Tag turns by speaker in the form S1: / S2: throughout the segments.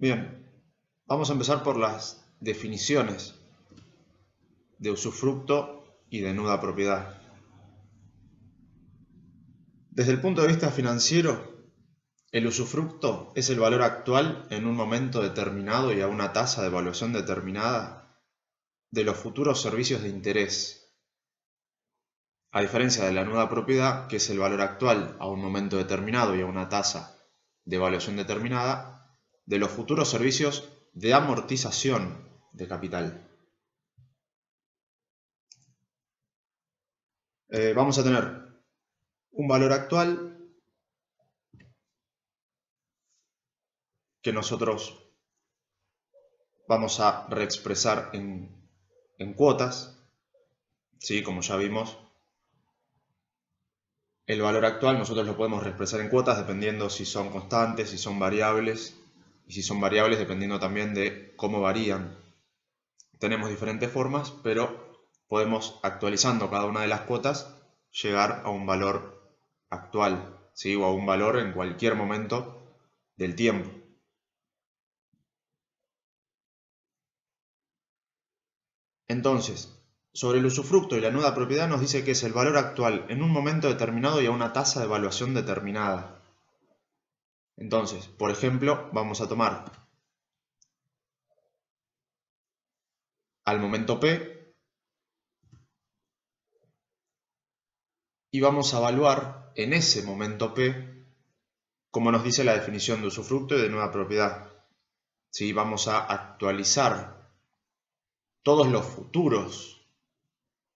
S1: Bien, vamos a empezar por las definiciones de usufructo y de nuda propiedad. Desde el punto de vista financiero, el usufructo es el valor actual en un momento determinado y a una tasa de evaluación determinada de los futuros servicios de interés, a diferencia de la nuda propiedad, que es el valor actual a un momento determinado y a una tasa de evaluación determinada de los futuros servicios de amortización de capital. Vamos a tener un valor actual que nosotros vamos a reexpresar en cuotas, ¿sí? Como ya vimos, el valor actual nosotros lo podemos reexpresar en cuotas dependiendo si son constantes, si son variables, y si son variables dependiendo también de cómo varían. Tenemos diferentes formas, pero podemos, actualizando cada una de las cuotas, llegar a un valor actual, ¿sí? O a un valor en cualquier momento del tiempo. Entonces, sobre el usufructo y la nuda propiedad nos dice que es el valor actual en un momento determinado y a una tasa de evaluación determinada. Entonces, por ejemplo, vamos a tomar al momento P y vamos a evaluar en ese momento P, como nos dice la definición de usufructo y de nuda propiedad. ¿Sí? Vamos a actualizar todos los futuros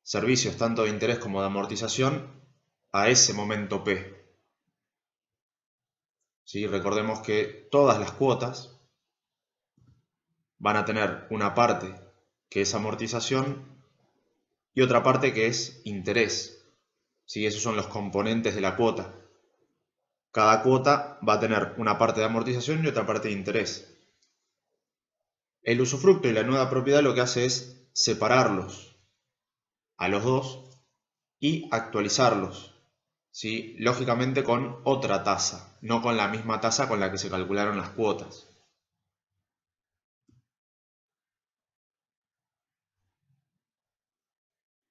S1: servicios, tanto de interés como de amortización, a ese momento P. ¿Sí? Recordemos que todas las cuotas van a tener una parte que es amortización y otra parte que es interés. ¿Sí? Esos son los componentes de la cuota. Cada cuota va a tener una parte de amortización y otra parte de interés. El usufructo y la nuda propiedad lo que hace es separarlos a los dos y actualizarlos, ¿sí? Lógicamente con otra tasa, no con la misma tasa con la que se calcularon las cuotas.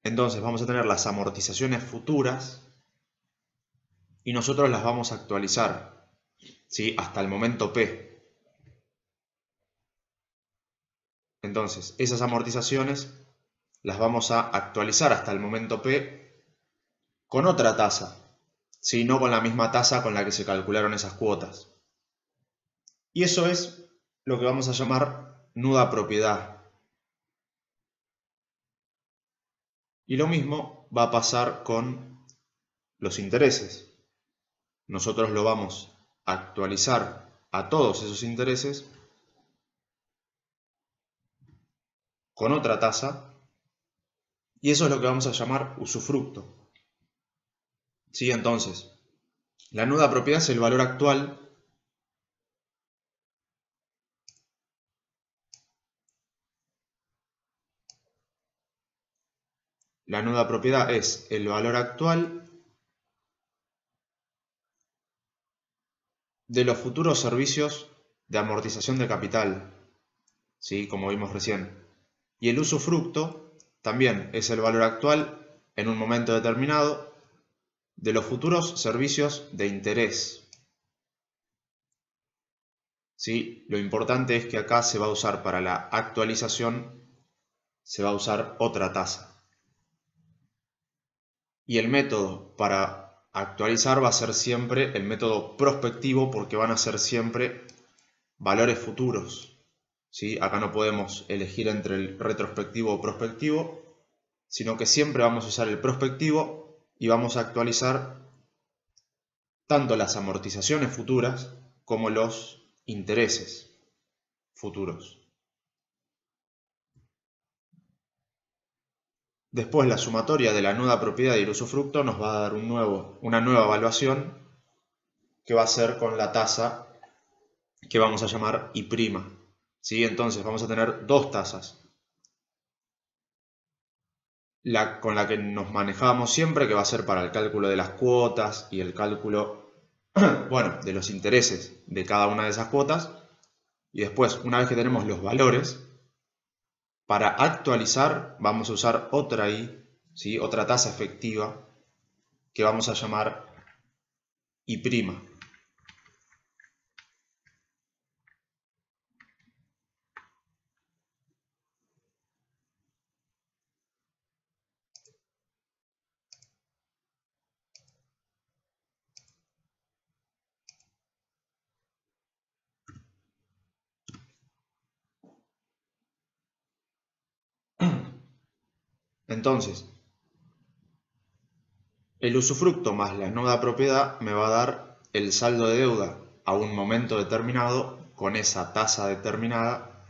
S1: Entonces vamos a tener las amortizaciones futuras y nosotros las vamos a actualizar, ¿sí? Hasta el momento P. Entonces esas amortizaciones las vamos a actualizar hasta el momento P con otra tasa, ¿sí? No con la misma tasa con la que se calcularon esas cuotas. Y eso es lo que vamos a llamar nuda propiedad. Y lo mismo va a pasar con los intereses. Nosotros lo vamos a actualizar a todos esos intereses con otra tasa y eso es lo que vamos a llamar usufructo. ¿Sí? Entonces, la nuda propiedad es el valor actual La nuda propiedad es el valor actual de los futuros servicios de amortización de capital, ¿sí? Como vimos recién. Y el usufructo también es el valor actual en un momento determinado de los futuros servicios de interés. ¿Sí? Lo importante es que acá se va a usar para la actualización, se va a usar otra tasa. Y el método para actualizar va a ser siempre el método prospectivo porque van a ser siempre valores futuros. ¿Sí? Acá no podemos elegir entre el retrospectivo o prospectivo, sino que siempre vamos a usar el prospectivo y vamos a actualizar tanto las amortizaciones futuras como los intereses futuros. Después la sumatoria de la nuda propiedad y el usufructo nos va a dar una nueva evaluación que va a ser con la tasa que vamos a llamar I'. ¿Sí? Entonces vamos a tener dos tasas. Con la que nos manejamos siempre, que va a ser para el cálculo de las cuotas y el cálculo, bueno, de los intereses de cada una de esas cuotas, Y después, una vez que tenemos los valores, para actualizar vamos a usar otra I, ¿sí? Otra tasa efectiva que vamos a llamar I'. Entonces, el usufructo más la nuda propiedad me va a dar el saldo de deuda a un momento determinado con esa tasa determinada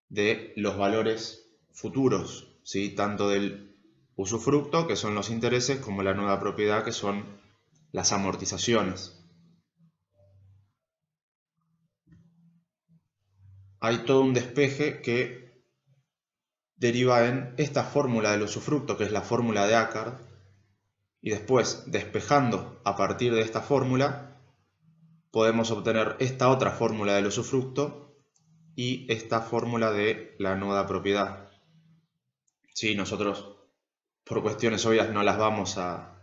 S1: de los valores futuros, ¿sí? Tanto del usufructo, que son los intereses, como la nuda propiedad, que son las amortizaciones. Hay todo un despeje que deriva en esta fórmula del usufructo, que es la fórmula de Ackard, y después, despejando a partir de esta fórmula, podemos obtener esta otra fórmula del usufructo y esta fórmula de la nuda propiedad. Sí, nosotros, por cuestiones obvias, no las vamos a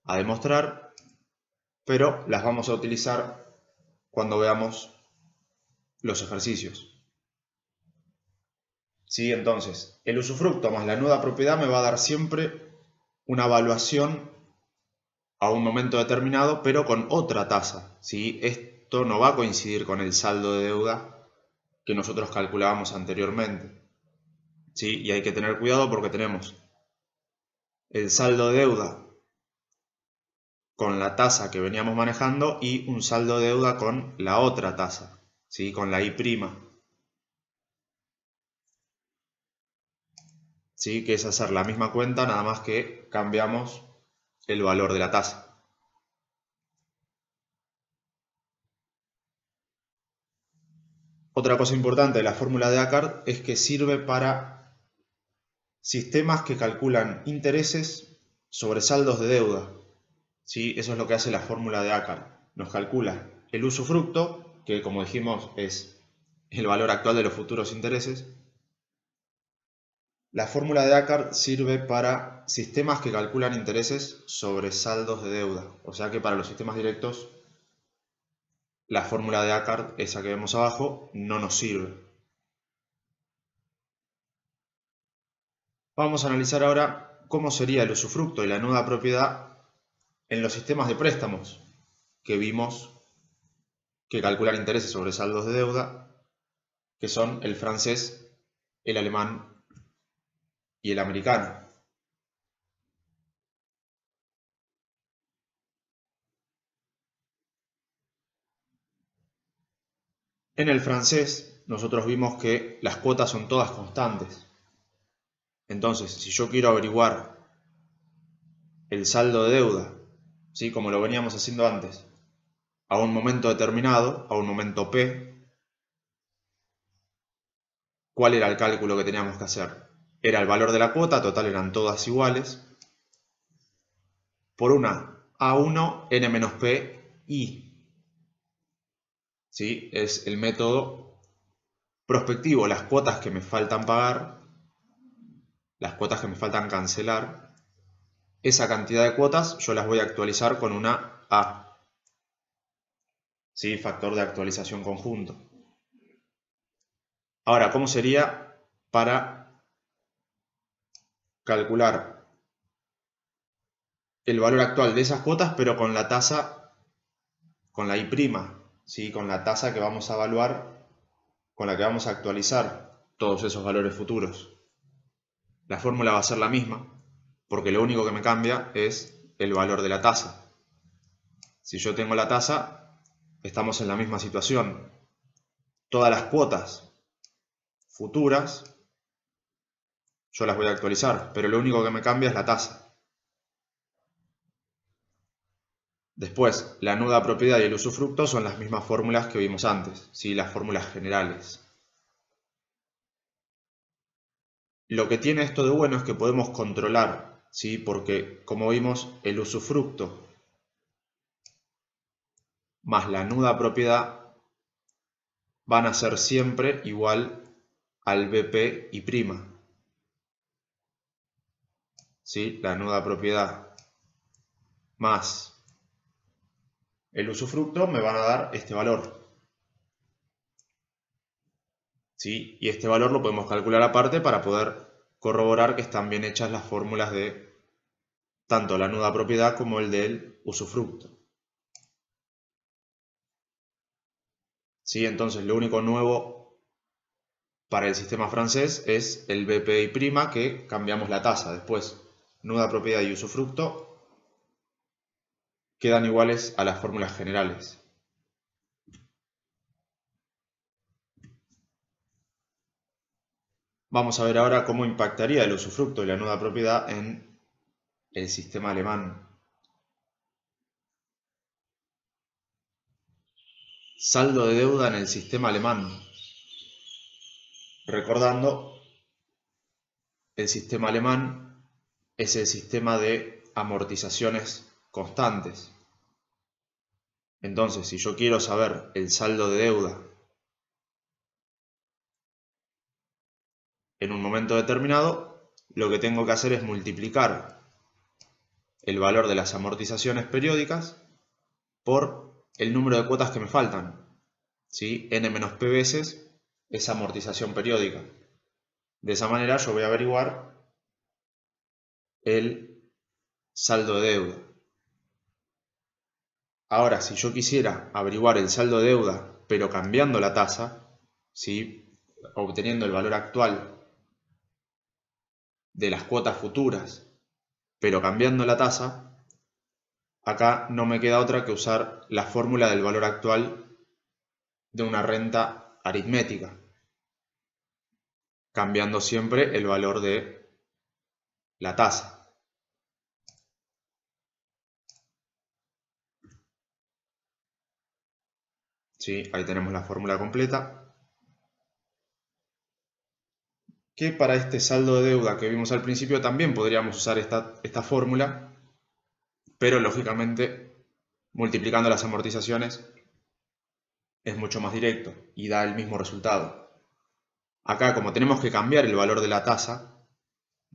S1: demostrar, pero las vamos a utilizar cuando veamos los ejercicios. ¿Sí? Entonces, el usufructo más la nuda propiedad me va a dar siempre una evaluación a un momento determinado, pero con otra tasa. ¿Sí? Esto no va a coincidir con el saldo de deuda que nosotros calculábamos anteriormente. ¿Sí? Y hay que tener cuidado porque tenemos el saldo de deuda con la tasa que veníamos manejando y un saldo de deuda con la otra tasa, ¿sí? Con la I'. ¿Sí? Que es hacer la misma cuenta, nada más que cambiamos el valor de la tasa. Otra cosa importante de la fórmula de Ackard es que sirve para sistemas que calculan intereses sobre saldos de deuda. ¿Sí? Eso es lo que hace la fórmula de Ackard. Nos calcula el usufructo, que como dijimos es el valor actual de los futuros intereses. La fórmula de Ackard sirve para sistemas que calculan intereses sobre saldos de deuda. O sea que para los sistemas directos, la fórmula de Ackard, esa que vemos abajo, no nos sirve. Vamos a analizar ahora cómo sería el usufructo y la nuda propiedad en los sistemas de préstamos que vimos que calculan intereses sobre saldos de deuda, que son el francés, el alemán y el americano. En el francés nosotros vimos que las cuotas son todas constantes. Entonces, si yo quiero averiguar el saldo de deuda, ¿sí? Como lo veníamos haciendo antes, a un momento determinado, a un momento P, ¿cuál era el cálculo que teníamos que hacer? Era el valor de la cuota, total eran todas iguales, por una A1 n-p I. ¿Sí? Es el método prospectivo, las cuotas que me faltan pagar, las cuotas que me faltan cancelar, esa cantidad de cuotas yo las voy a actualizar con una A. ¿Sí? Factor de actualización conjunto. Ahora, ¿cómo sería para calcular el valor actual de esas cuotas, pero con la tasa, con la I', ¿sí? Con la tasa que vamos a evaluar, con la que vamos a actualizar todos esos valores futuros? La fórmula va a ser la misma, porque lo único que me cambia es el valor de la tasa. Si yo tengo la tasa, estamos en la misma situación. Todas las cuotas futuras yo las voy a actualizar, pero lo único que me cambia es la tasa. Después, la nuda propiedad y el usufructo son las mismas fórmulas que vimos antes, ¿sí? Las fórmulas generales. Lo que tiene esto de bueno es que podemos controlar, ¿sí? Porque, como vimos, el usufructo más la nuda propiedad van a ser siempre igual al BP y prima. ¿Sí? La nuda propiedad más el usufructo me van a dar este valor. ¿Sí? Y este valor lo podemos calcular aparte para poder corroborar que están bien hechas las fórmulas de tanto la nuda propiedad como el del usufructo. ¿Sí? Entonces lo único nuevo para el sistema francés es el BPI', que cambiamos la tasa. Después, nuda propiedad y usufructo quedan iguales a las fórmulas generales. Vamos a ver ahora cómo impactaría el usufructo y la nuda propiedad en el sistema alemán. Saldo de deuda en el sistema alemán. Recordando, el sistema alemán es el sistema de amortizaciones constantes. Entonces, si yo quiero saber el saldo de deuda en un momento determinado, lo que tengo que hacer es multiplicar el valor de las amortizaciones periódicas por el número de cuotas que me faltan. ¿Sí? N-P veces esa amortización periódica. De esa manera yo voy a averiguar el saldo de deuda. Ahora, si yo quisiera averiguar el saldo de deuda, pero cambiando la tasa, ¿sí? Obteniendo el valor actual de las cuotas futuras, pero cambiando la tasa, acá no me queda otra que usar la fórmula del valor actual de una renta aritmética, cambiando siempre el valor de la tasa. ¿Sí? Ahí tenemos la fórmula completa. Que para este saldo de deuda que vimos al principio también podríamos usar esta fórmula, pero lógicamente multiplicando las amortizaciones es mucho más directo y da el mismo resultado. Acá, como tenemos que cambiar el valor de la tasa,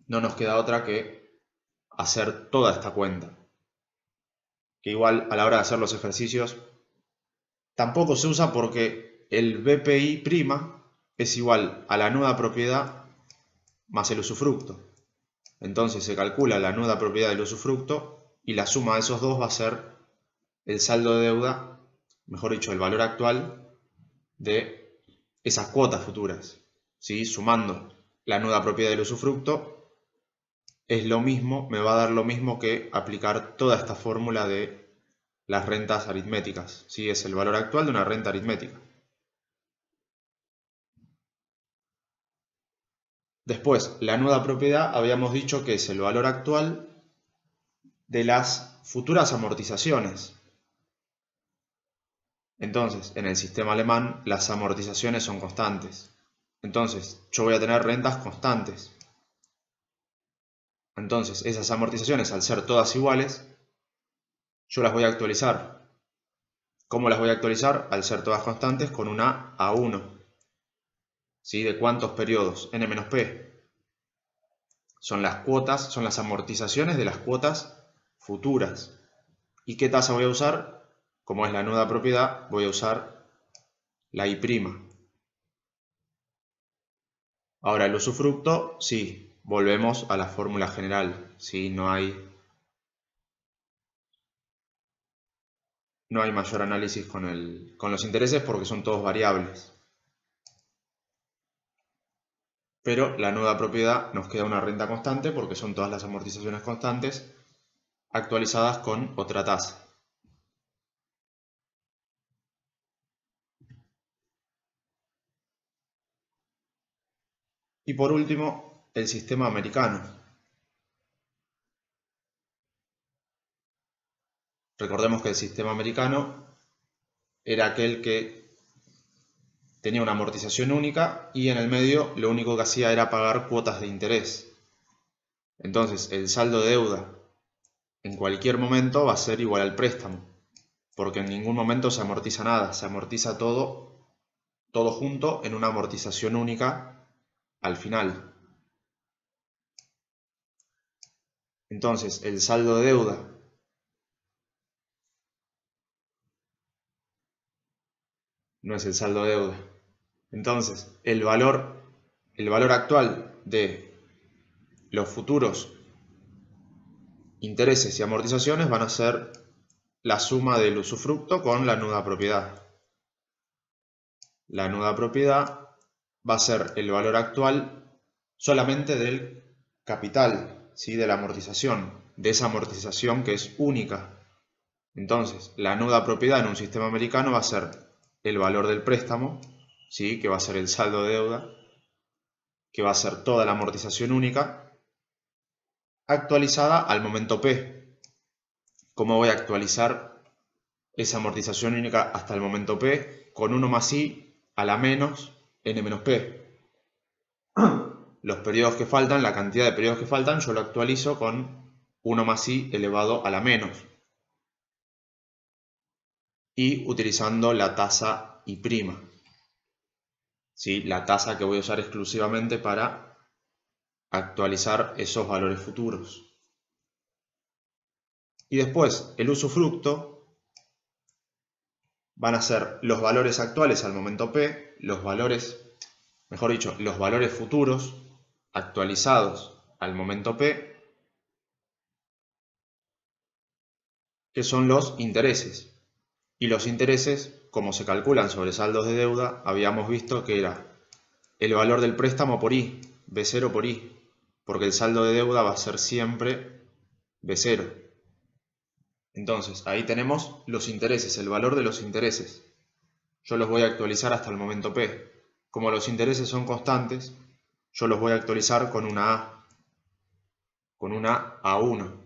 S1: no nos queda otra que hacer toda esta cuenta. Que igual a la hora de hacer los ejercicios tampoco se usa porque el BPI' es igual a la nuda propiedad más el usufructo. Entonces se calcula la nuda propiedad del usufructo y la suma de esos dos va a ser el saldo de deuda, mejor dicho, el valor actual de esas cuotas futuras. ¿Sí? Sumando la nuda propiedad del usufructo es lo mismo, me va a dar lo mismo que aplicar toda esta fórmula de las rentas aritméticas. ¿Sí? Es el valor actual de una renta aritmética. Después, la nuda propiedad habíamos dicho que es el valor actual de las futuras amortizaciones. Entonces, en el sistema alemán las amortizaciones son constantes. Entonces, yo voy a tener rentas constantes. Entonces, esas amortizaciones, al ser todas iguales, yo las voy a actualizar. ¿Cómo las voy a actualizar? Al ser todas constantes, con una A1. ¿Sí? ¿De cuántos periodos? N-P. Son las cuotas, son las amortizaciones de las cuotas futuras. ¿Y qué tasa voy a usar? Como es la nuda propiedad, voy a usar la I'. Ahora el usufructo, sí, volvemos a la fórmula general, sí, no hay mayor análisis con los intereses porque son todos variables. Pero la nuda propiedad nos queda una renta constante porque son todas las amortizaciones constantes actualizadas con otra tasa. Y por último, el sistema americano. Recordemos que el sistema americano era aquel que tenía una amortización única y en el medio lo único que hacía era pagar cuotas de interés. Entonces el saldo de deuda en cualquier momento va a ser igual al préstamo, porque en ningún momento se amortiza nada, se amortiza todo todo junto en una amortización única al final. Entonces, el saldo de deuda no es el saldo de deuda. Entonces, el valor actual de los futuros intereses y amortizaciones van a ser la suma del usufructo con la nuda propiedad. La nuda propiedad va a ser el valor actual solamente del capital, ¿sí? De la amortización, de esa amortización que es única. Entonces, la nuda propiedad en un sistema americano va a ser el valor del préstamo, ¿sí? Que va a ser el saldo de deuda, que va a ser toda la amortización única, actualizada al momento P. ¿Cómo voy a actualizar esa amortización única hasta el momento P? Con 1 más I a la menos N menos P. Los periodos que faltan, la cantidad de periodos que faltan, yo lo actualizo con 1 más I elevado a la menos. Y utilizando la tasa I'. ¿Sí? La tasa que voy a usar exclusivamente para actualizar esos valores futuros. Y después, el usufructo van a ser los valores actuales al momento P, los valores futuros actualizados al momento P, que son los intereses. Y los intereses, como se calculan sobre saldos de deuda, habíamos visto que era el valor del préstamo por I, B0 por I, porque el saldo de deuda va a ser siempre B0. Entonces, ahí tenemos los intereses, el valor de los intereses. Yo los voy a actualizar hasta el momento P. Como los intereses son constantes, yo los voy a actualizar con una A, con una A1.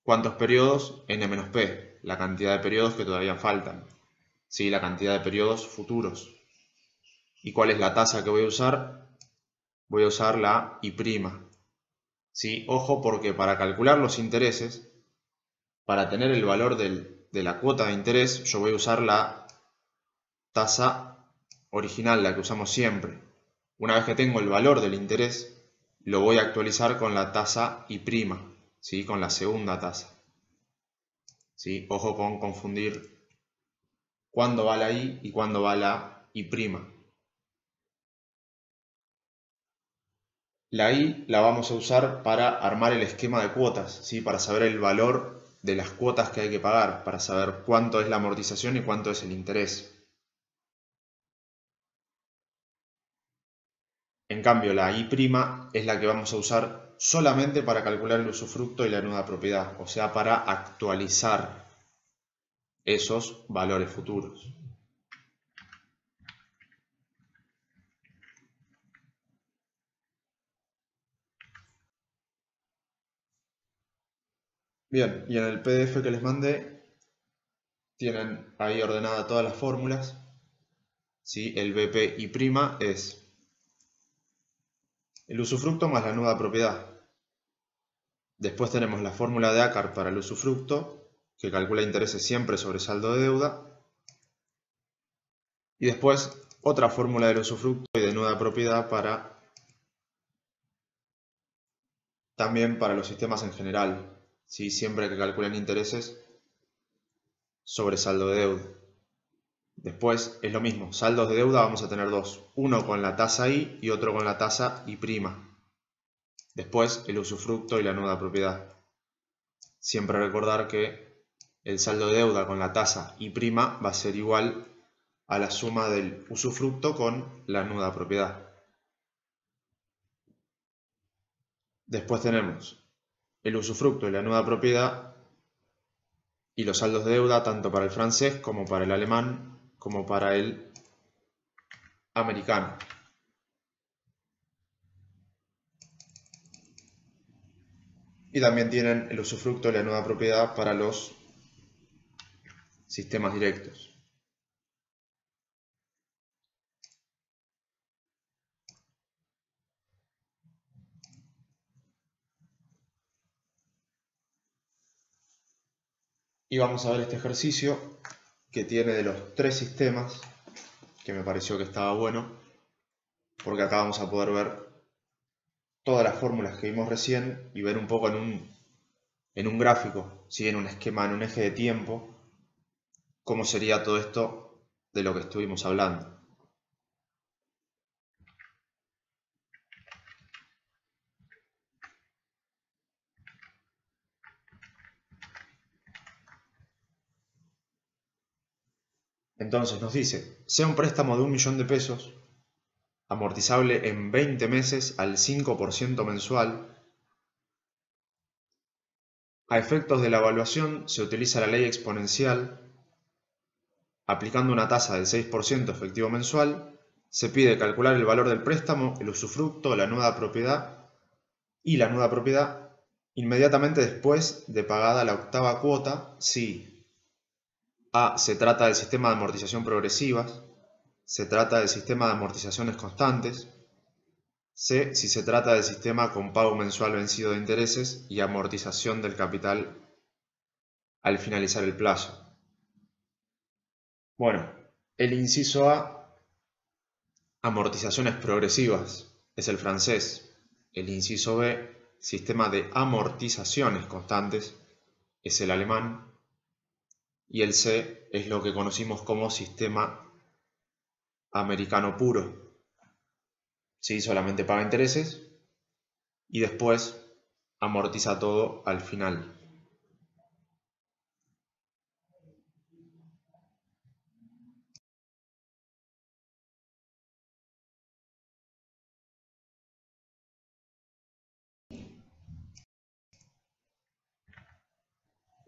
S1: ¿Cuántos periodos? N menos P, la cantidad de periodos que todavía faltan. Sí, la cantidad de periodos futuros. ¿Y cuál es la tasa que voy a usar? Voy a usar la I'. ¿Sí? Ojo, porque para calcular los intereses, para tener el valor de la cuota de interés, yo voy a usar la tasa original, la que usamos siempre. Una vez que tengo el valor del interés, lo voy a actualizar con la tasa I', ¿sí? Con la segunda tasa. ¿Sí? Ojo con confundir cuándo va la I y cuándo va la I'. La I la vamos a usar para armar el esquema de cuotas, ¿sí? Para saber el valor de las cuotas que hay que pagar, para saber cuánto es la amortización y cuánto es el interés. En cambio, la I' es la que vamos a usar solamente para calcular el usufructo y la nuda propiedad, o sea, para actualizar esos valores futuros. Bien, y en el PDF que les mandé tienen ahí ordenadas todas las fórmulas. ¿Sí? El BPI' es el usufructo más la nuda propiedad. Después tenemos la fórmula de Ackard para el usufructo, que calcula intereses siempre sobre saldo de deuda. Y después otra fórmula del usufructo y de nuda propiedad también para los sistemas en general. ¿Sí? Siempre que calculen intereses sobre saldo de deuda. Después es lo mismo, saldos de deuda vamos a tener dos, uno con la tasa I y otro con la tasa I'. Después el usufructo y la nuda propiedad. Siempre recordar que el saldo de deuda con la tasa I' va a ser igual a la suma del usufructo con la nuda propiedad. Después tenemos el usufructo y la nuda propiedad y los saldos de deuda tanto para el francés como para el alemán como para el americano. Y también tienen el usufructo y la nuda propiedad para los sistemas directos. Y vamos a ver este ejercicio que tiene de los tres sistemas que me pareció que estaba bueno, porque acá vamos a poder ver todas las fórmulas que vimos recién y ver un poco en un gráfico, ¿sí? En un esquema, en un eje de tiempo, cómo sería todo esto de lo que estuvimos hablando. Entonces nos dice, sea un préstamo de 1 millón de pesos, amortizable en 20 meses al 5% mensual. A efectos de la evaluación se utiliza la ley exponencial. Aplicando una tasa del 6% efectivo mensual, se pide calcular el valor del préstamo, el usufructo, la nueva propiedad y la nueva propiedad inmediatamente después de pagada la octava cuota si A. Se trata del sistema de amortización progresivas, se trata del sistema de amortizaciones constantes, C. Si se trata del sistema con pago mensual vencido de intereses y amortización del capital al finalizar el plazo. Bueno, el inciso A, amortizaciones progresivas, es el francés. El inciso B, sistema de amortizaciones constantes, es el alemán. Y el C es lo que conocimos como sistema americano puro. Sí, solamente paga intereses y después amortiza todo al final.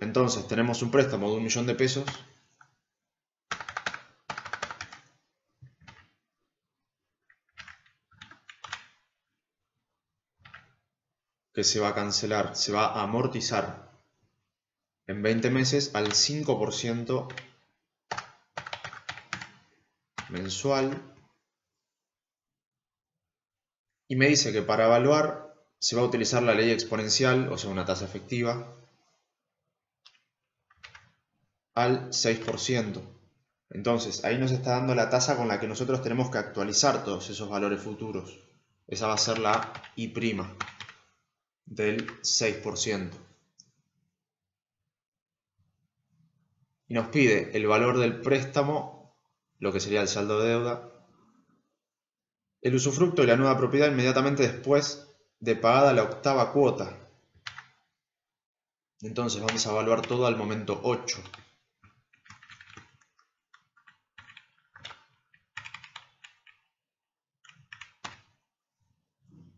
S1: Entonces tenemos un préstamo de 1 millón de pesos que se va a cancelar, se va a amortizar en 20 meses al 5% mensual. Y me dice que para evaluar se va a utilizar la ley exponencial, o sea, una tasa efectiva, al 6%. Entonces, ahí nos está dando la tasa con la que nosotros tenemos que actualizar todos esos valores futuros. Esa va a ser la I' del 6%. Y nos pide el valor del préstamo, lo que sería el saldo de deuda, el usufructo y la nueva propiedad inmediatamente después de pagada la octava cuota. Entonces vamos a evaluar todo al momento 8.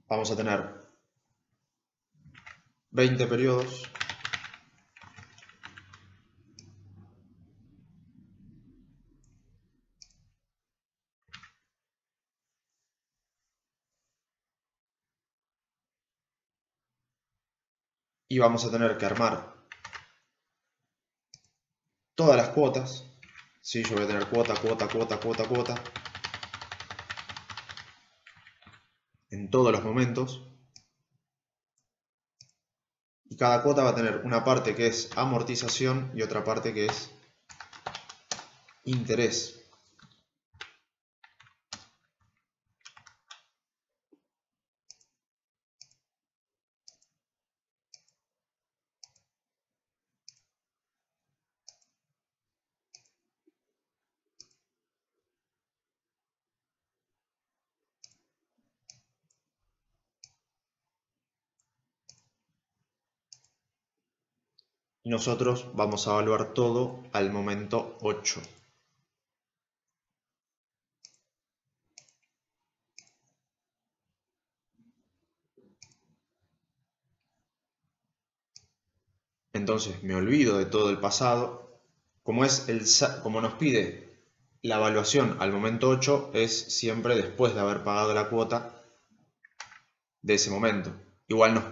S1: Vamos a tener 20 periodos. Y vamos a tener que armar todas las cuotas. ¿Sí? Yo voy a tener cuota, cuota, cuota, cuota, cuota en todos los momentos. Y cada cuota va a tener una parte que es amortización y otra parte que es interés. Y nosotros vamos a evaluar todo al momento 8. Entonces me olvido de todo el pasado. Como nos pide la evaluación al momento 8, es siempre después de haber pagado la cuota de ese momento. Igual nos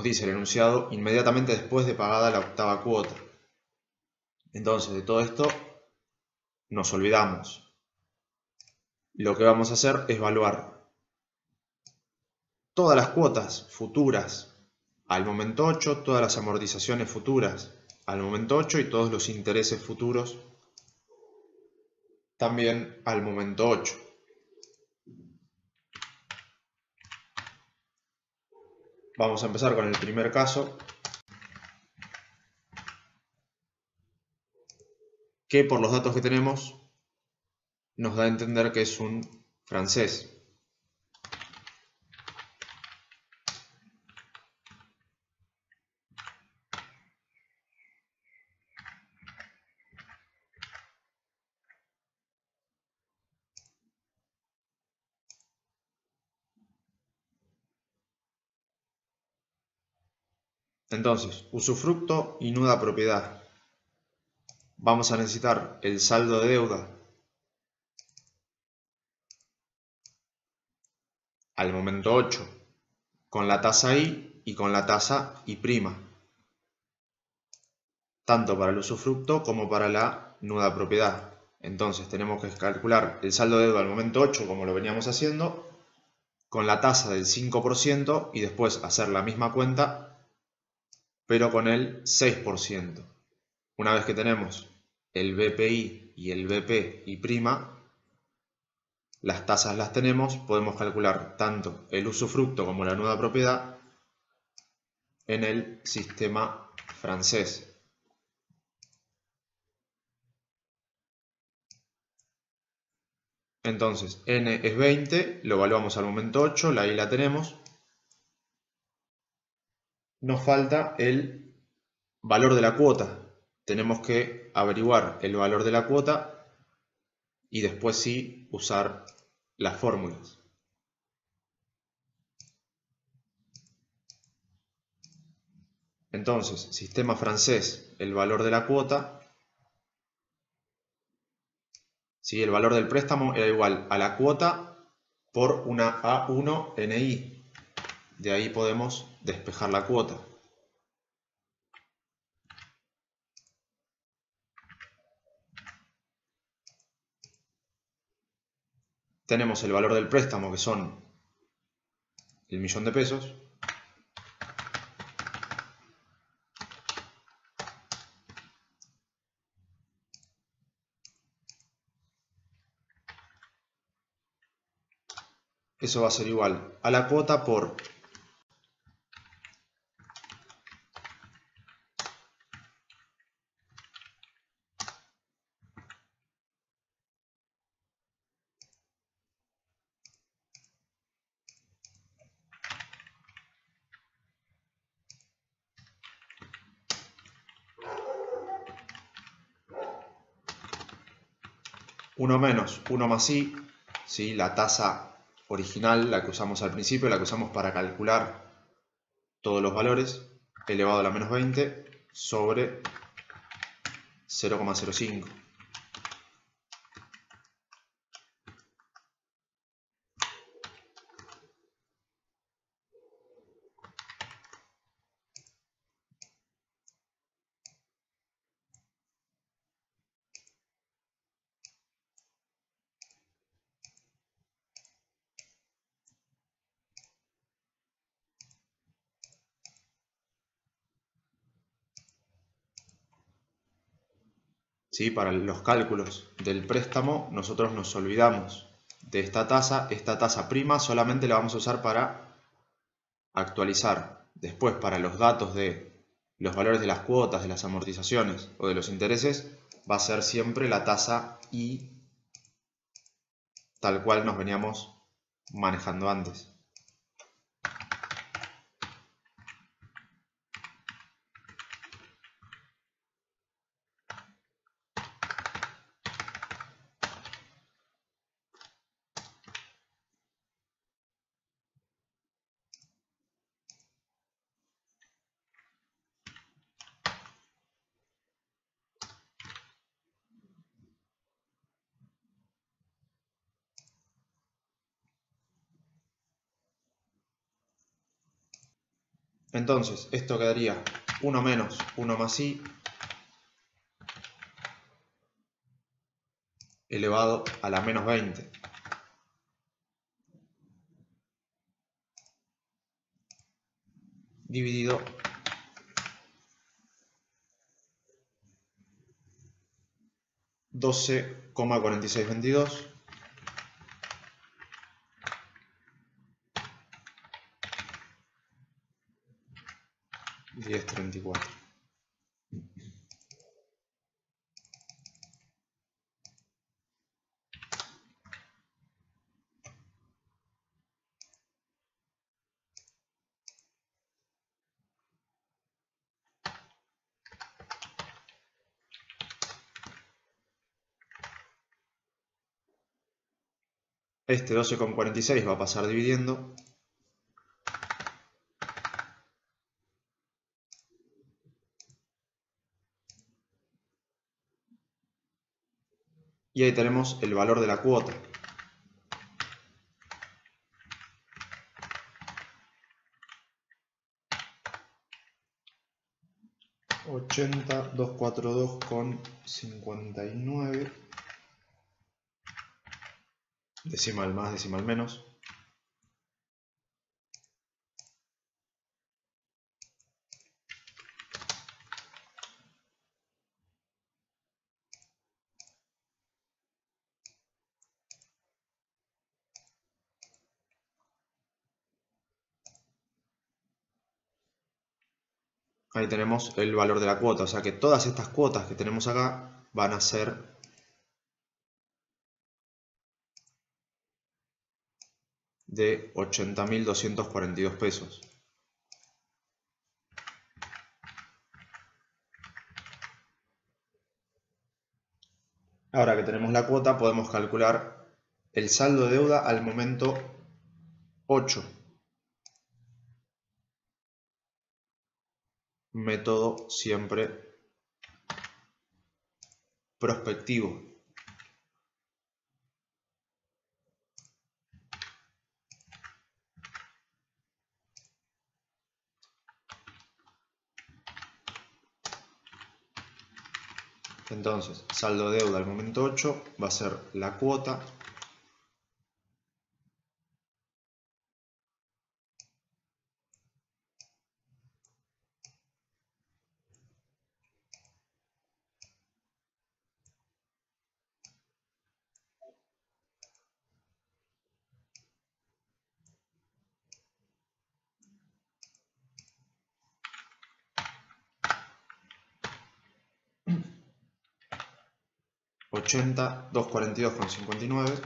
S1: dice el enunciado, inmediatamente después de pagada la octava cuota. Entonces de todo esto nos olvidamos. Lo que vamos a hacer es evaluar todas las cuotas futuras al momento 8, todas las amortizaciones futuras al momento 8 y todos los intereses futuros también al momento 8. Vamos a empezar con el primer caso, que por los datos que tenemos nos da a entender que es un francés. Entonces, usufructo y nuda propiedad. Vamos a necesitar el saldo de deuda al momento 8 con la tasa I y con la tasa I', tanto para el usufructo como para la nuda propiedad. Entonces tenemos que calcular el saldo de deuda al momento 8 como lo veníamos haciendo, con la tasa del 5% y después hacer la misma cuenta pero con el 6%. Una vez que tenemos el BPI y el BPI', las tasas las tenemos, podemos calcular tanto el usufructo como la nuda propiedad en el sistema francés. Entonces, n es 20, lo evaluamos al momento 8, la I la tenemos. Nos falta el valor de la cuota. Tenemos que averiguar el valor de la cuota y después sí usar las fórmulas. Entonces, sistema francés, el valor de la cuota, ¿sí? El valor del préstamo era igual a la cuota por una A1NI. De ahí podemos despejar la cuota. Tenemos el valor del préstamo, que son el millón de pesos. Eso va a ser igual a la cuota por uno menos 1 más I, ¿sí? La tasa original, la que usamos al principio, la que usamos para calcular todos los valores, elevado a la menos 20 sobre 0,05. ¿Sí? Para los cálculos del préstamo nosotros nos olvidamos de esta tasa prima solamente la vamos a usar para actualizar. Después, para los datos de los valores de las cuotas, de las amortizaciones o de los intereses, va a ser siempre la tasa I tal cual nos veníamos manejando antes. Entonces, esto quedaría 1 menos 1 más I elevado a la menos 20 dividido 12,4622. $10.34. Este 12,46 va a pasar dividiendo. Y ahí tenemos el valor de la cuota. $80.242,59. Decimal más, decimal menos. Ahí tenemos el valor de la cuota, o sea que todas estas cuotas que tenemos acá van a ser de 80.242 pesos. Ahora que tenemos la cuota, podemos calcular el saldo de deuda al momento 8. Método siempre prospectivo. Entonces, saldo de deuda al momento 8 va a ser la cuota $80.242,59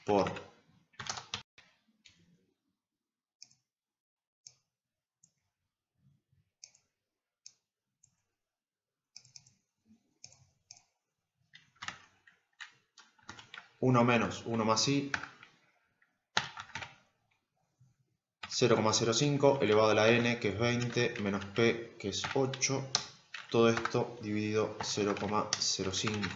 S1: por 1 menos 1 más i, 0,05 elevado a la n, que es 20, menos p, que es 8. Todo esto dividido 0,05.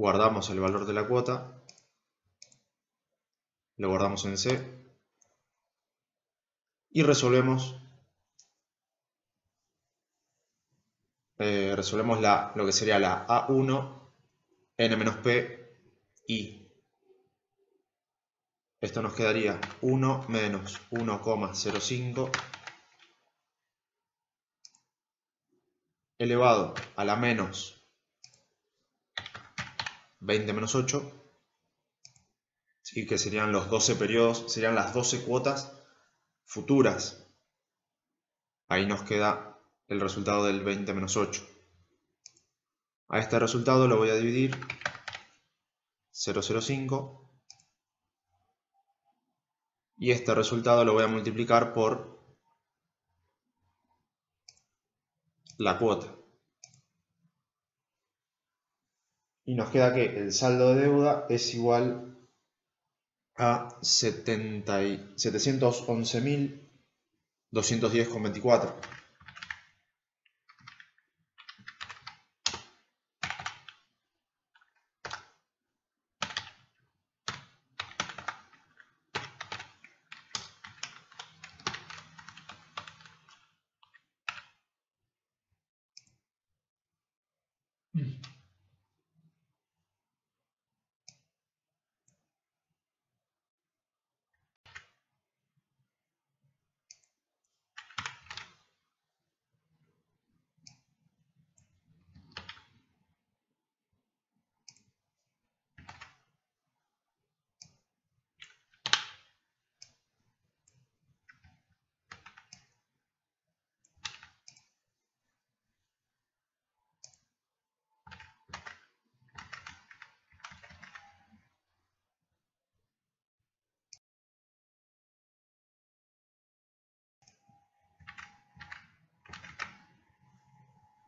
S1: Guardamos el valor de la cuota, lo guardamos en C y resolvemos lo que sería la A1, N menos P, I. Esto nos quedaría 1 menos 1,05 elevado a la menos 20 menos 8, ¿sí? Que serían los 12 periodos, serían las 12 cuotas futuras. Ahí nos queda el resultado del 20 menos 8. A este resultado lo voy a dividir 0,05 y este resultado lo voy a multiplicar por la cuota. Y nos queda que el saldo de deuda es igual a 711.210,24.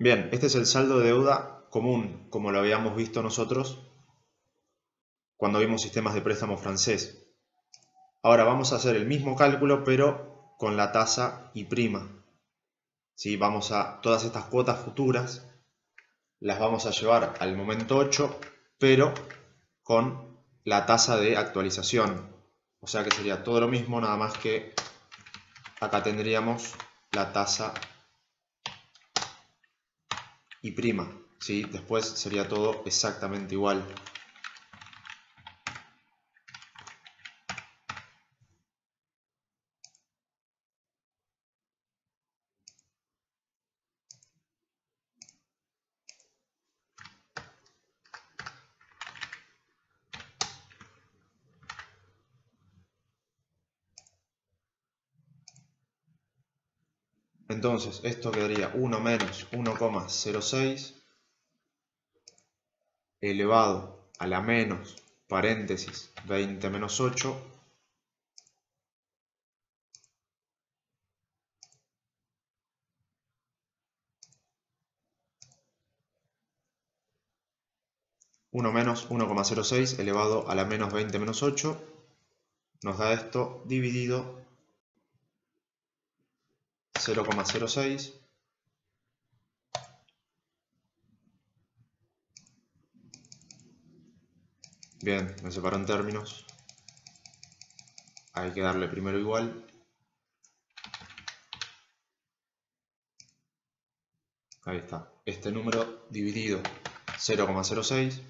S1: Bien, este es el saldo de deuda común, como lo habíamos visto nosotros cuando vimos sistemas de préstamo francés. Ahora vamos a hacer el mismo cálculo, pero con la tasa y prima. ¿Sí? Vamos a todas estas cuotas futuras, las vamos a llevar al momento 8, pero con la tasa de actualización. O sea que sería todo lo mismo, nada más que acá tendríamos la tasa y prima, ¿sí? Después sería todo exactamente igual. Entonces esto quedaría 1 menos 1,06 elevado a la menos paréntesis 20 menos 8 1 menos 1,06 elevado a la menos 20 menos 8 nos da esto dividido 0,06 bien, me separo en términos, hay que darle primero igual, ahí está, este número dividido 0,06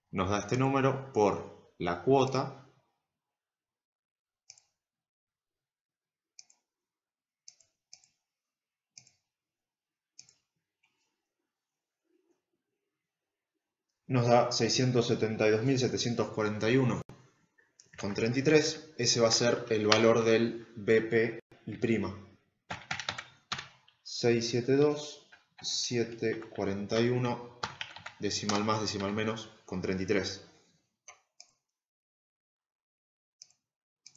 S1: nos da este número por la cuota nos da 672.741,33. Ese va a ser el valor del BP y prima. 672.741 decimal más, decimal menos, con 33.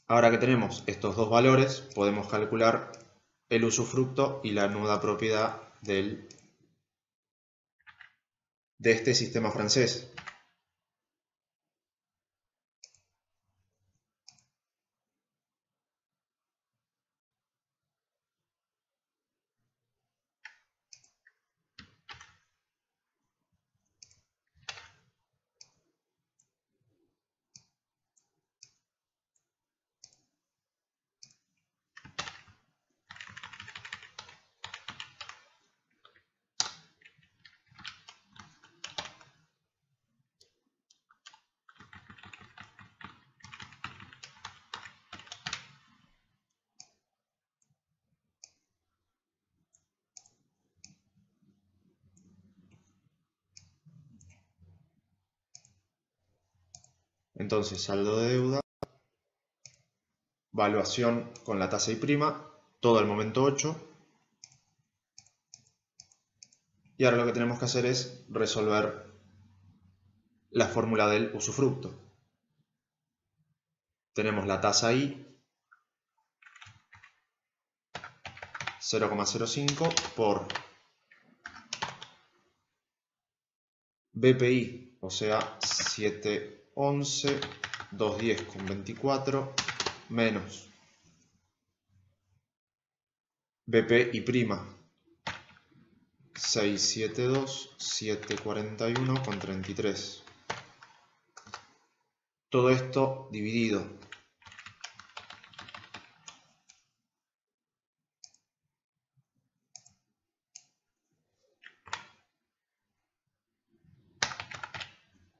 S1: Ahora que tenemos estos dos valores, podemos calcular el usufructo y la nuda propiedad de este sistema francés. Entonces, saldo de deuda, valuación con la tasa y prima, todo el momento 8. Y ahora lo que tenemos que hacer es resolver la fórmula del usufructo. Tenemos la tasa I, 0,05 por BPI, o sea, 711, 210,24 menos BPI prima, 672, 741,33. Todo esto dividido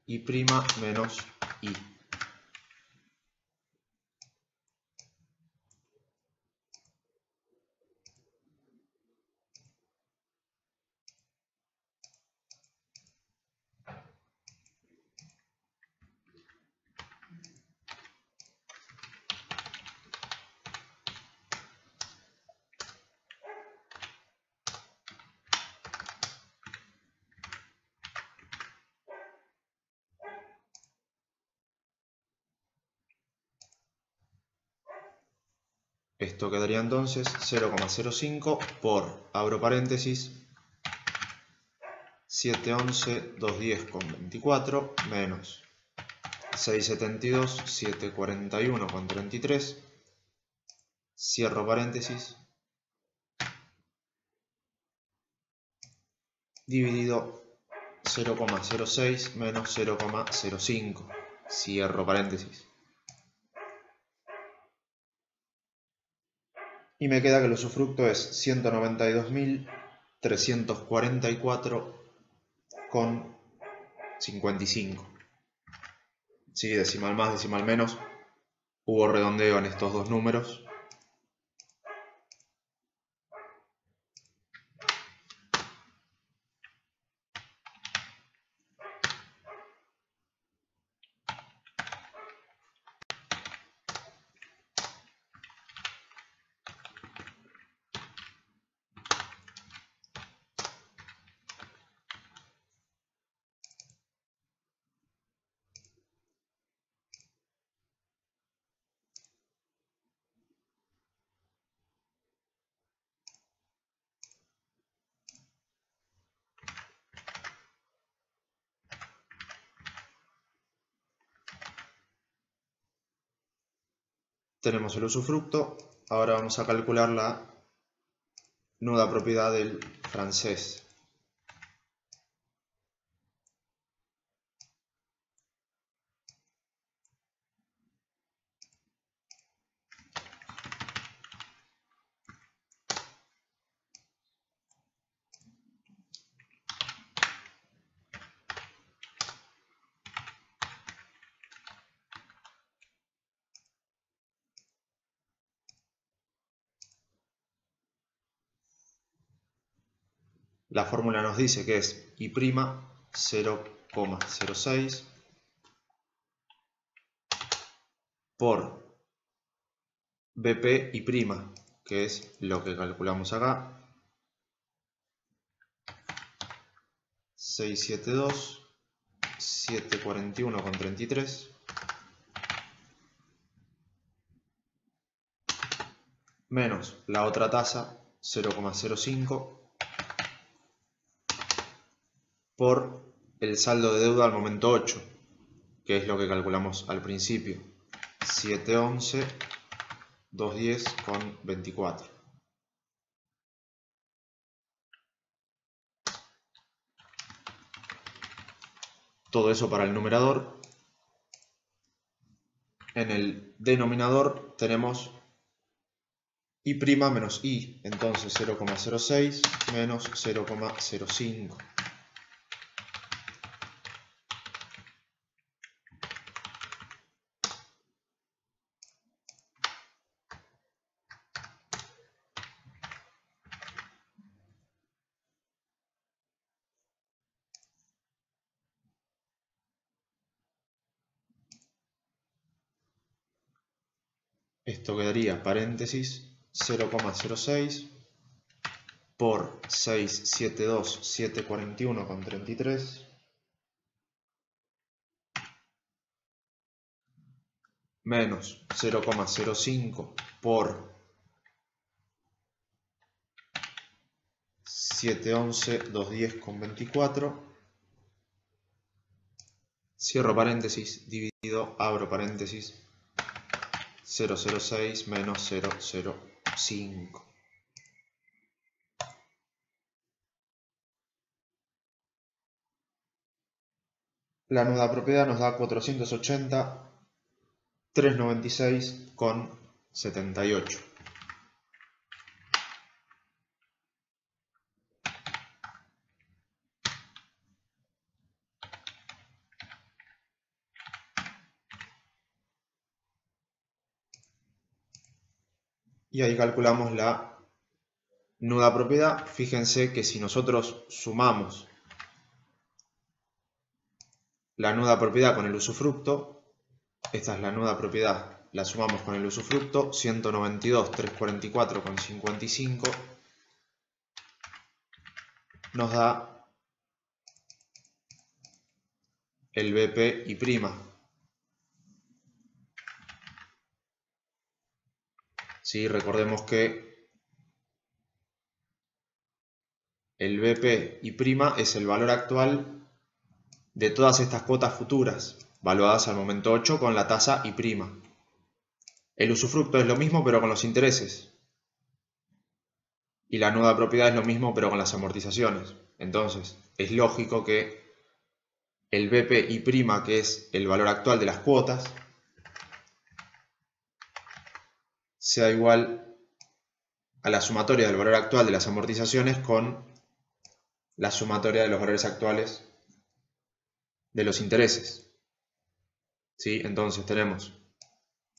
S1: I prima menos I. Esto quedaría entonces 0,05 por, abro paréntesis, 711, 210,24 menos 672, 741,33, cierro paréntesis, dividido 0,06 menos 0,05, cierro paréntesis. Y me queda que el usufructo es 192.344,55. Sí, decimal más, decimal menos. Hubo redondeo en estos dos números. Tenemos el usufructo. Ahora vamos a calcular la nuda propiedad del francés. La fórmula nos dice que es I' 0,06 por BP I', que es lo que calculamos acá, 672, 741,33 menos la otra tasa, 0,05 por el saldo de deuda al momento 8, que es lo que calculamos al principio, 711, 210,24. Todo eso para el numerador. En el denominador tenemos I' menos I, entonces 0,06 menos 0,05. Esto quedaría paréntesis 0,06 por 672, 741,33 menos 0,05 por 711,210,24, cierro paréntesis, dividido, abro paréntesis, 006 menos 005. La nueva propiedad nos da 480,396,78. Y ahí calculamos la nuda propiedad. Fíjense que si nosotros sumamos la nuda propiedad con el usufructo, esta es la nuda propiedad, la sumamos con el usufructo, 192,344,55, nos da el BP y prima. ¿Sí? Recordemos que el BP y prima es el valor actual de todas estas cuotas futuras, valuadas al momento 8 con la tasa y prima. El usufructo es lo mismo pero con los intereses. Y la nuda propiedad es lo mismo pero con las amortizaciones. Entonces, es lógico que el BP y prima, que es el valor actual de las cuotas, sea igual a la sumatoria del valor actual de las amortizaciones con la sumatoria de los valores actuales de los intereses. ¿Sí? Entonces tenemos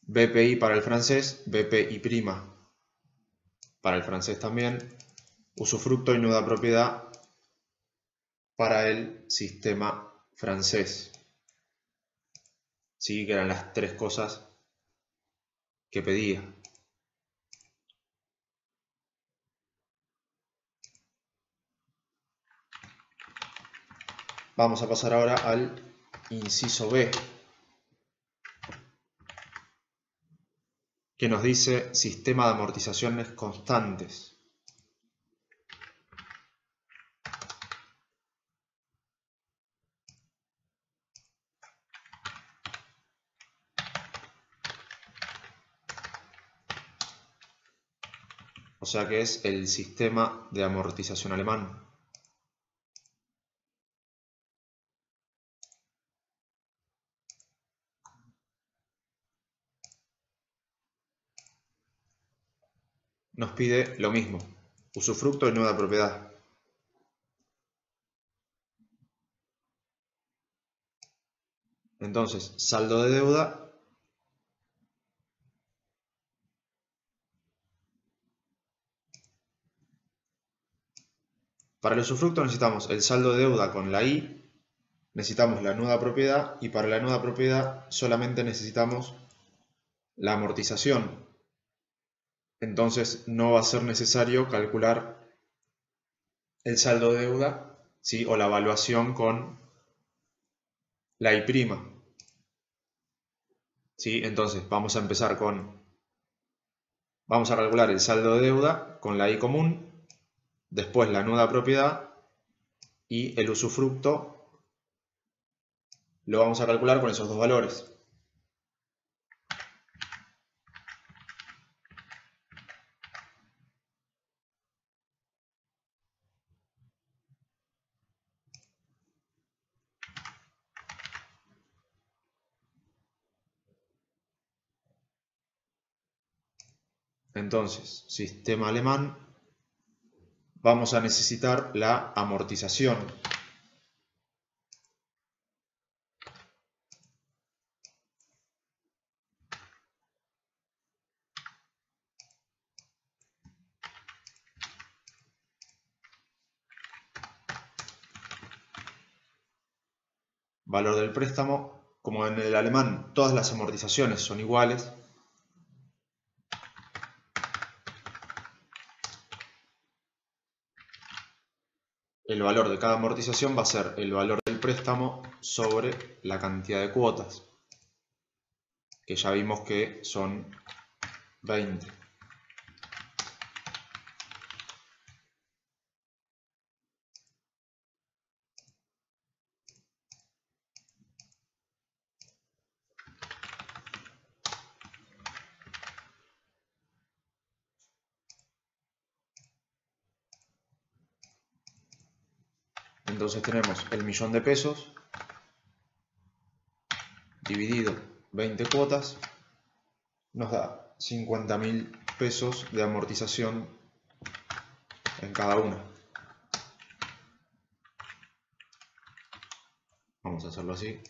S1: BPI para el francés, BPI prima para el francés también, usufructo y nuda propiedad para el sistema francés. ¿Sí? Que eran las tres cosas que pedía. Vamos a pasar ahora al inciso B, que nos dice sistema de amortizaciones constantes. O sea que es el sistema de amortización alemán. Nos pide lo mismo, usufructo y nuda propiedad. Entonces, saldo de deuda para el usufructo necesitamos el saldo de deuda con la I, necesitamos la nuda propiedad y para la nuda propiedad solamente necesitamos la amortización. Entonces no va a ser necesario calcular el saldo de deuda, ¿sí? O la evaluación con la I'. ¿Sí? Entonces vamos a empezar vamos a calcular el saldo de deuda con la I común, después la nuda propiedad y el usufructo lo vamos a calcular con esos dos valores. Entonces, sistema alemán, vamos a necesitar la amortización. Valor del préstamo, como en el alemán todas las amortizaciones son iguales, el valor de cada amortización va a ser el valor del préstamo sobre la cantidad de cuotas. que ya vimos que son 20. Entonces tenemos el millón de pesos dividido 20 cuotas, nos da 50.000 pesos de amortización en cada una. Vamos a hacerlo así.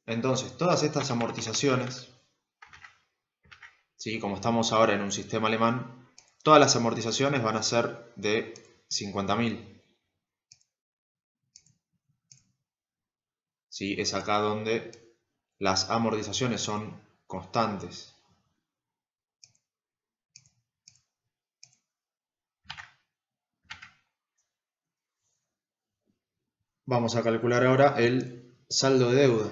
S1: Entonces, todas estas amortizaciones, ¿sí? Como estamos ahora en un sistema alemán, todas las amortizaciones van a ser de 50.000. ¿Sí? Es acá donde las amortizaciones son constantes. Vamos a calcular ahora el saldo de deuda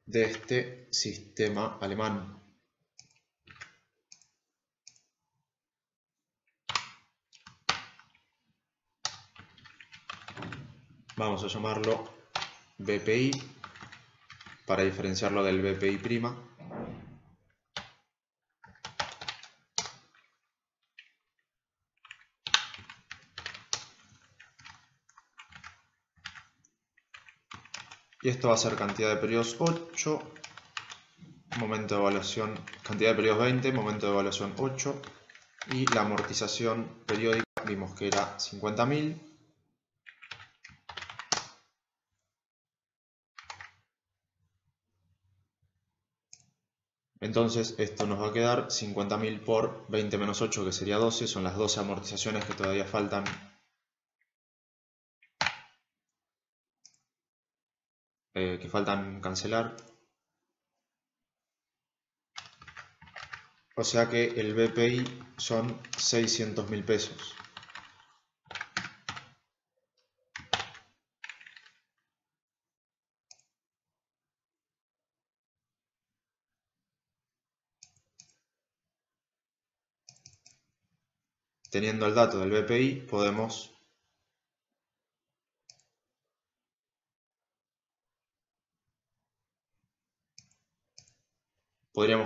S1: de este sistema alemán. Vamos a llamarlo BPI para diferenciarlo del BPI'. Y esto va a ser cantidad de periodos 8, momento de evaluación, cantidad de periodos 20, momento de evaluación 8, y la amortización periódica vimos que era 50.000. Entonces esto nos va a quedar 50.000 por 20 menos 8, que sería 12, son las 12 amortizaciones que todavía faltan cancelar. O sea que el BPI son 600.000 pesos. Teniendo el dato del BPI podríamos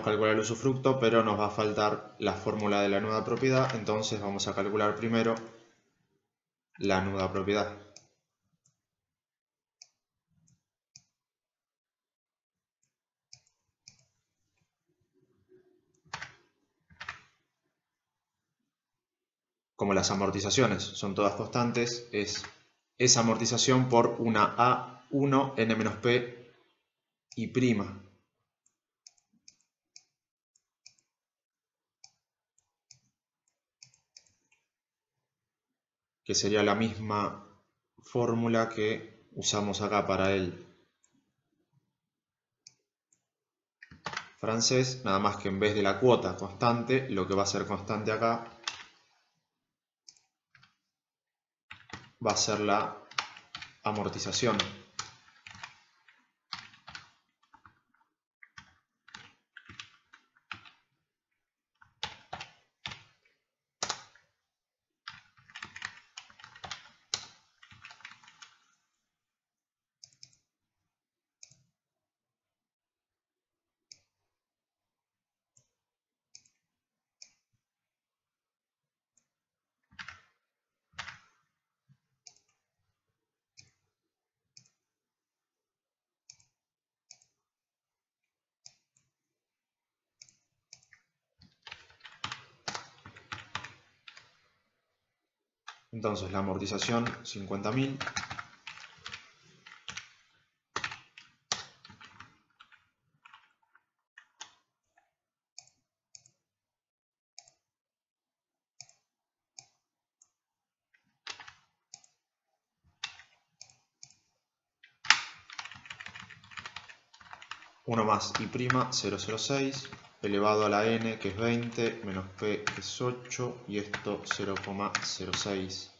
S1: calcular el usufructo, pero nos va a faltar la fórmula de la nuda propiedad, entonces vamos a calcular primero la nuda propiedad. Como las amortizaciones son todas constantes, es esa amortización por una A1 n-p y prima. Que sería la misma fórmula que usamos acá para el francés, nada más que en vez de la cuota constante, lo que va a ser constante acá va a ser la amortización. Entonces la amortización 50.000 1 más I', 0,06, elevado a la n, que es 20, menos p, que es 8, y esto 0,06.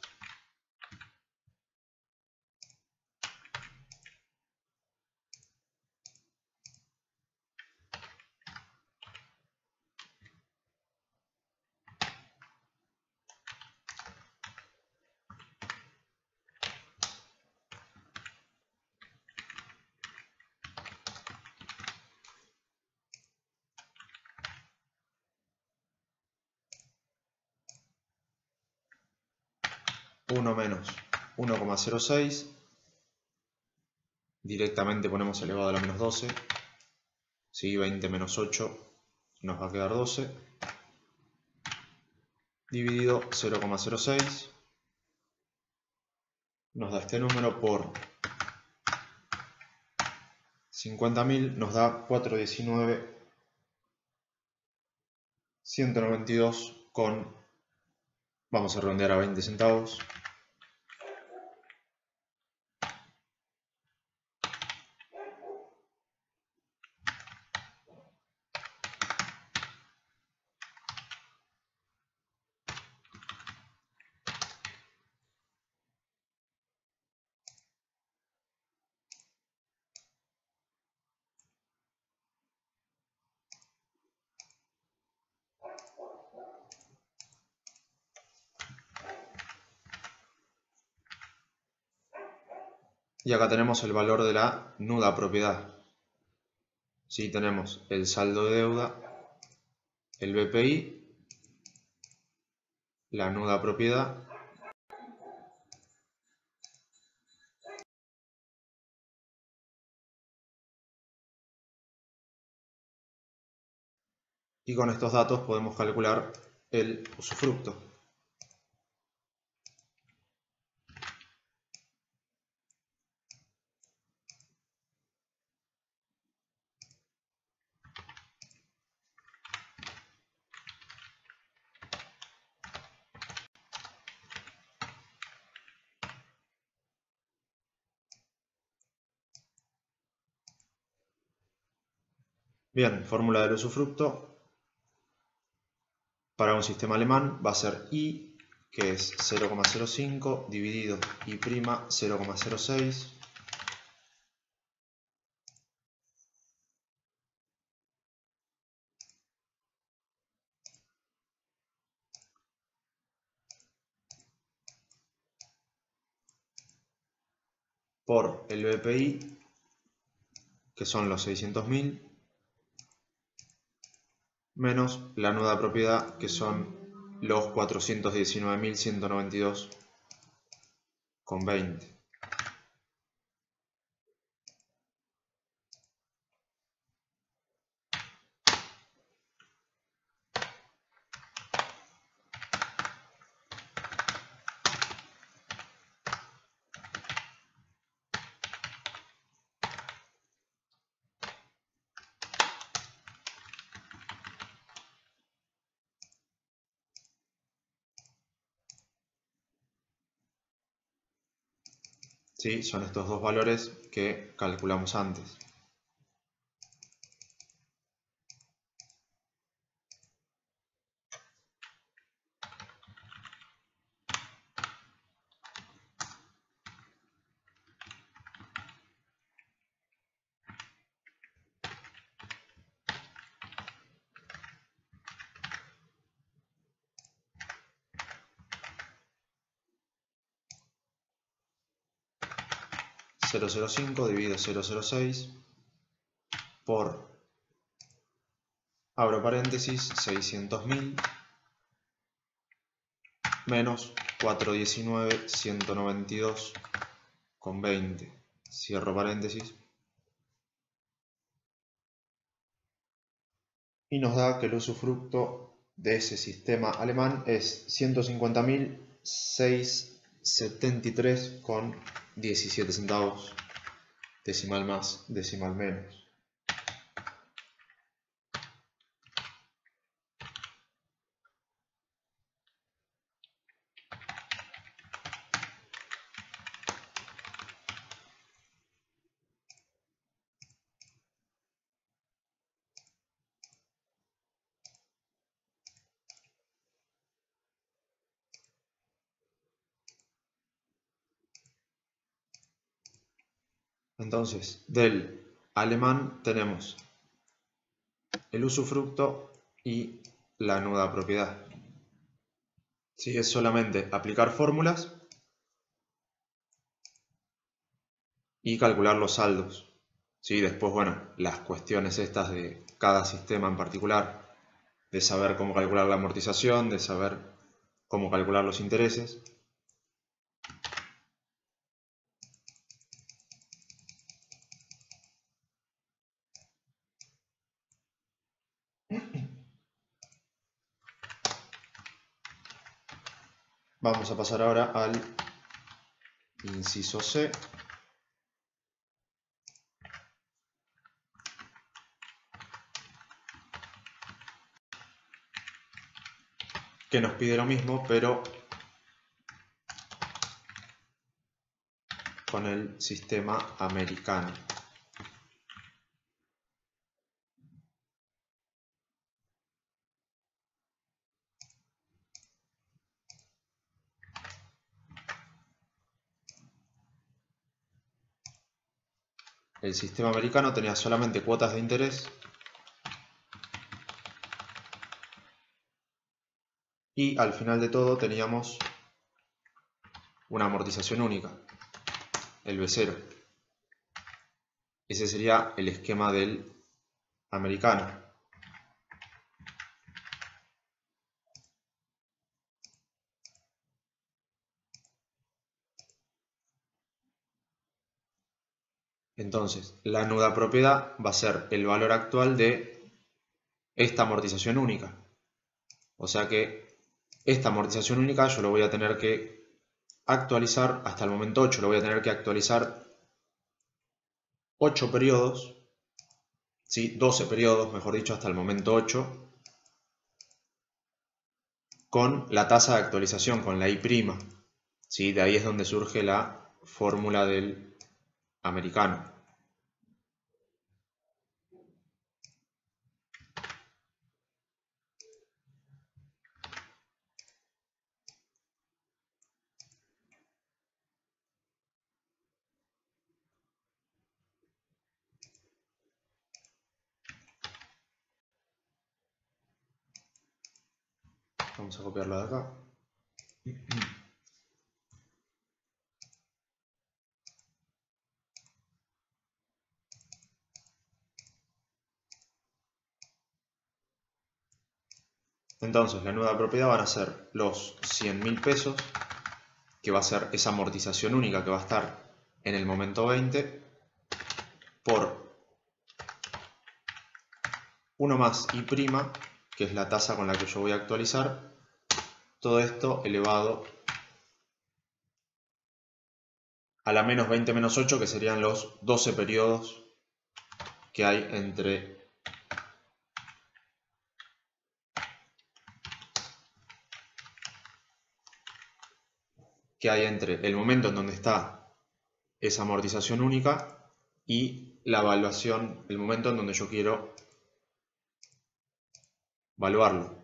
S1: Uno menos 1,06, directamente ponemos elevado a la menos 12, ¿sí? 20 menos 8 nos va a quedar 12, dividido 0,06, nos da este número por 50.000, nos da 419.192 con, vamos a redondear a 20 centavos. Y acá tenemos el valor de la nuda propiedad. Sí, tenemos el saldo de deuda, el BPI, la nuda propiedad y con estos datos podemos calcular el usufructo. Bien, fórmula del usufructo para un sistema alemán va a ser I, que es 0,05 dividido I', 0,06 por el BPI, que son los 600.000, menos la nuda propiedad, que son los 419.192,20. ¿Sí? Son estos dos valores que calculamos antes. .005 dividido 0,06 por, abro paréntesis, 600.000 menos 419.192,20, cierro paréntesis, y nos da que el usufructo de ese sistema alemán es 150.673,17 centavos, decimal más, decimal menos. Entonces, del alemán tenemos el usufructo y la nuda propiedad. Si es solamente aplicar fórmulas y calcular los saldos. ¿Sí? Después, bueno, las cuestiones estas de cada sistema en particular, de saber cómo calcular la amortización, de saber cómo calcular los intereses. Vamos a pasar ahora al inciso C. Que nos pide lo mismo, pero con el sistema americano. El sistema americano tenía solamente cuotas de interés y al final de todo teníamos una amortización única, el B0. Ese sería el esquema del americano. Entonces, la nuda propiedad va a ser el valor actual de esta amortización única. O sea que esta amortización única yo lo voy a tener que actualizar hasta el momento 8. Lo voy a tener que actualizar 8 periodos, ¿sí? 12 periodos, mejor dicho, hasta el momento 8, con la tasa de actualización, con la I'. ¿Sí? De ahí es donde surge la fórmula del americano. Vamos a copiarlo de acá. Entonces, la nueva propiedad van a ser los 100.000 pesos, que va a ser esa amortización única que va a estar en el momento 20, por 1 más I', que es la tasa con la que yo voy a actualizar, todo esto elevado a la menos 20 menos 8, que serían los 12 periodos que hay entre el momento en donde está esa amortización única y la evaluación, el momento en donde yo quiero evaluarlo.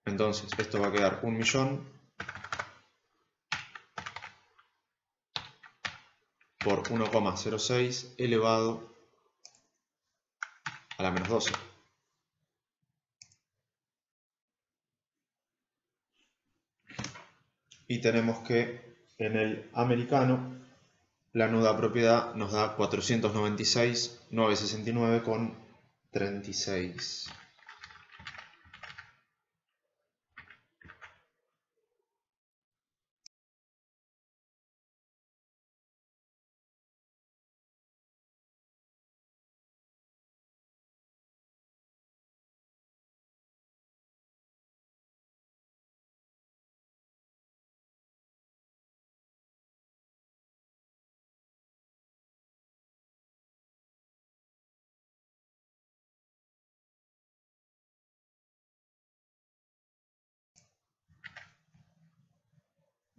S1: Entonces, esto va a quedar 1.000.000 por 1,06 elevado a la menos 12. Y tenemos que en el americano la nuda propiedad nos da 496.969,36.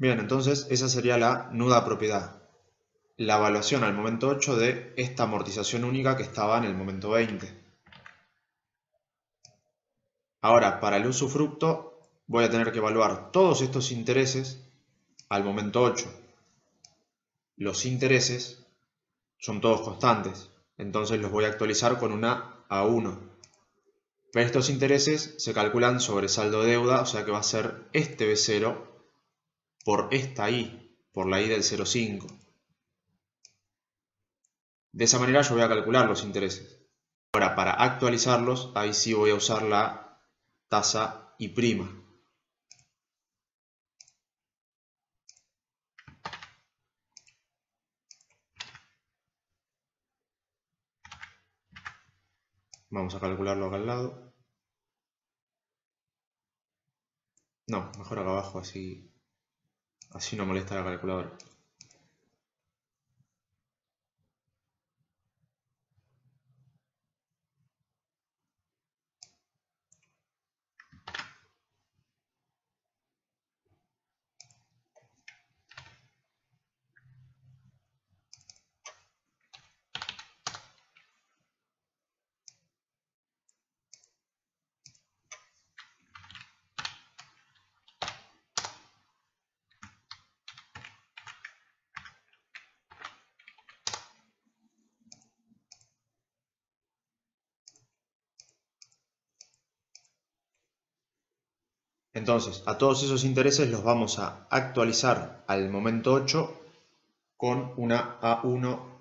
S1: Bien, entonces esa sería la nuda propiedad. la evaluación al momento 8 de esta amortización única que estaba en el momento 20. Ahora, para el usufructo, voy a tener que evaluar todos estos intereses al momento 8. Los intereses son todos constantes, entonces los voy a actualizar con una A1. Pero estos intereses se calculan sobre saldo de deuda, o sea que va a ser este B0 por esta I, por la I del 0,5. De esa manera yo voy a calcular los intereses. Ahora, para actualizarlos, ahí sí voy a usar la tasa I'. Vamos a calcularlo acá al lado. No, mejor acá abajo, así no molesta la calculadora. Entonces, a todos esos intereses los vamos a actualizar al momento 8 con una A1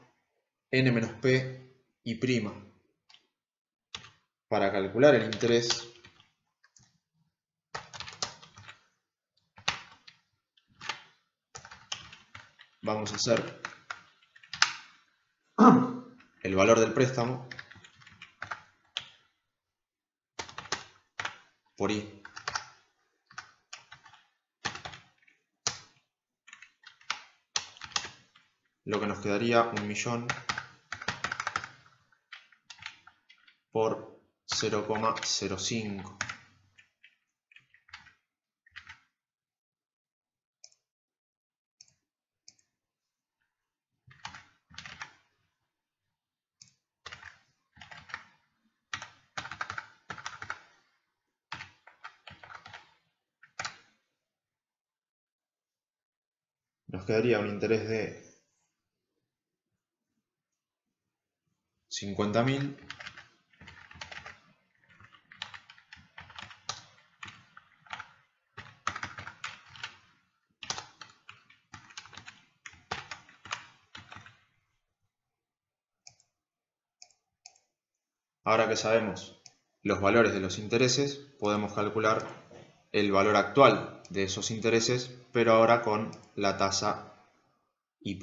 S1: N-P I'. Para calcular el interés, vamos a hacer el valor del préstamo por I. Lo que nos quedaría 1.000.000 por 0,05. Nos quedaría un interés de 50.000 Ahora que sabemos los valores de los intereses, podemos calcular el valor actual de esos intereses, pero ahora con la tasa I'.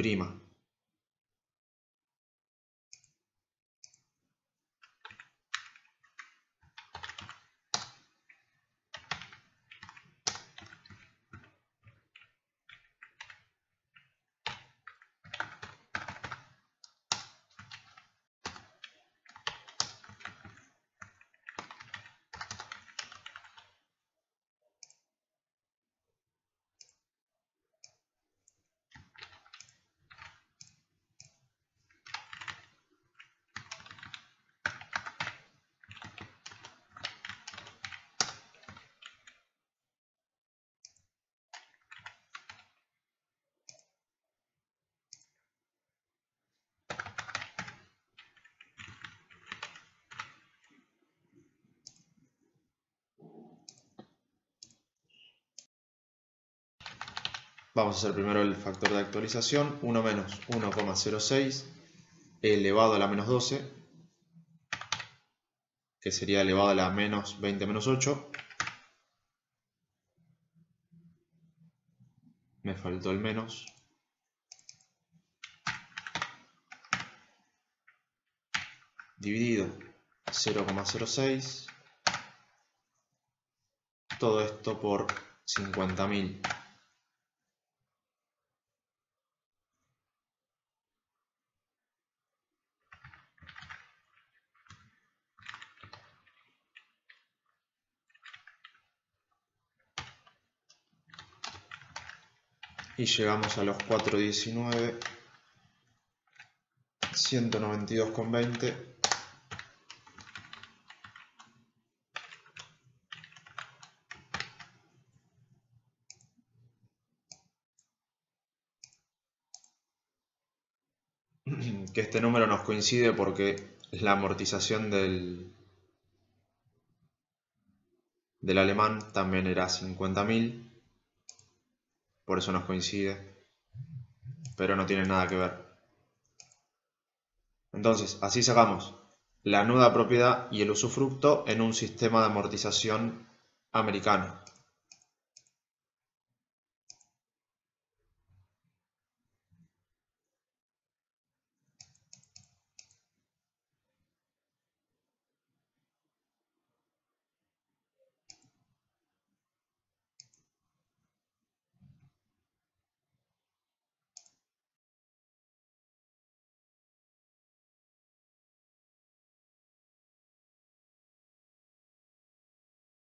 S1: Vamos a hacer primero el factor de actualización, 1 menos 1,06 elevado a la menos 12, que sería elevado a la menos 20 menos 8. Me faltó el menos. Dividido 0,06. Todo esto por 50.000. Y llegamos a los 4,19 192,20. Que este número nos coincide porque la amortización del alemán también era 50.000, por eso nos coincide, pero no tiene nada que ver. Entonces, así sacamos la nuda propiedad y el usufructo en un sistema de amortización americano.